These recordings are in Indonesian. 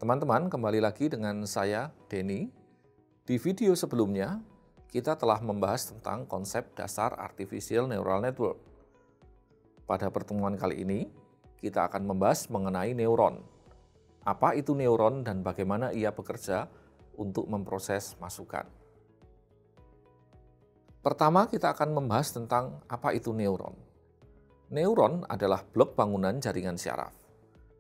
Teman-teman, kembali lagi dengan saya, Denny. Di video sebelumnya, kita telah membahas tentang konsep dasar Artificial Neural Network. Pada pertemuan kali ini, kita akan membahas mengenai neuron. Apa itu neuron dan bagaimana ia bekerja untuk memproses masukan. Pertama, kita akan membahas tentang apa itu neuron. Neuron adalah blok bangunan jaringan syaraf,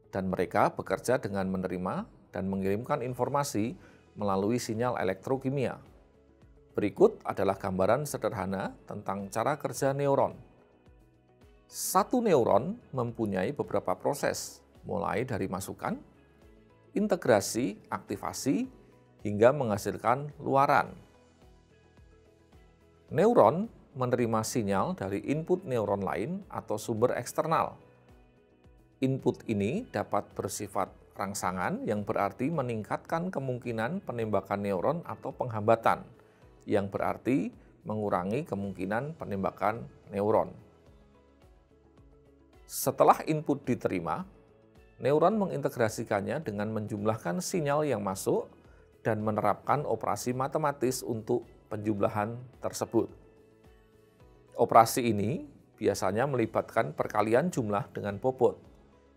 dan mereka bekerja dengan menerima dan mengirimkan informasi melalui sinyal elektrokimia. Berikut adalah gambaran sederhana tentang cara kerja neuron. Satu neuron mempunyai beberapa proses, mulai dari masukan, integrasi, aktivasi, hingga menghasilkan luaran. Neuron menerima sinyal dari input neuron lain atau sumber eksternal. Input ini dapat bersifat rangsangan yang berarti meningkatkan kemungkinan penembakan neuron atau penghambatan, yang berarti mengurangi kemungkinan penembakan neuron. Setelah input diterima, neuron mengintegrasikannya dengan menjumlahkan sinyal yang masuk dan menerapkan operasi matematis untuk penjumlahan tersebut. Operasi ini biasanya melibatkan perkalian jumlah dengan bobot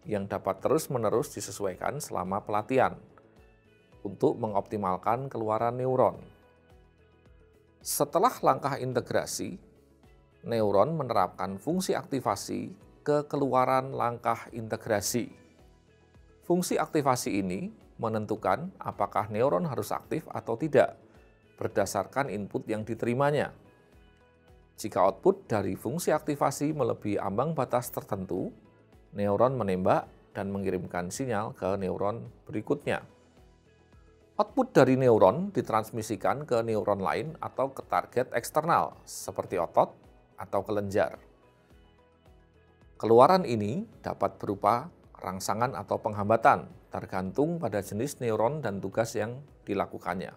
yang dapat terus-menerus disesuaikan selama pelatihan untuk mengoptimalkan keluaran neuron. Setelah langkah integrasi, neuron menerapkan fungsi aktivasi ke keluaran langkah integrasi. Fungsi aktivasi ini menentukan apakah neuron harus aktif atau tidak berdasarkan input yang diterimanya. Jika output dari fungsi aktivasi melebihi ambang batas tertentu, neuron menembak dan mengirimkan sinyal ke neuron berikutnya. Output dari neuron ditransmisikan ke neuron lain atau ke target eksternal seperti otot atau kelenjar. Keluaran ini dapat berupa rangsangan atau penghambatan, tergantung pada jenis neuron dan tugas yang dilakukannya.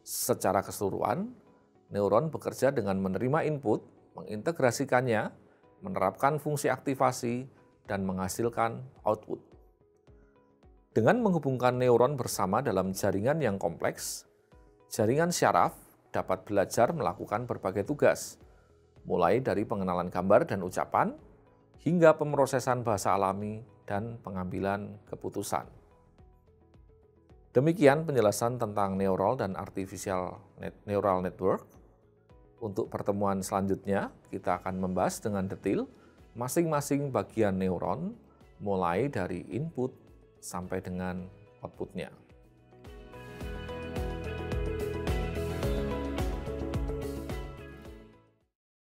Secara keseluruhan, neuron bekerja dengan menerima input, mengintegrasikannya, menerapkan fungsi aktivasi, dan menghasilkan output. Dengan menghubungkan neuron bersama dalam jaringan yang kompleks, jaringan syaraf dapat belajar melakukan berbagai tugas, mulai dari pengenalan gambar dan ucapan, hingga pemrosesan bahasa alami dan pengambilan keputusan. Demikian penjelasan tentang neural dan artificial neural network. Untuk pertemuan selanjutnya, kita akan membahas dengan detail masing-masing bagian neuron, mulai dari input sampai dengan outputnya.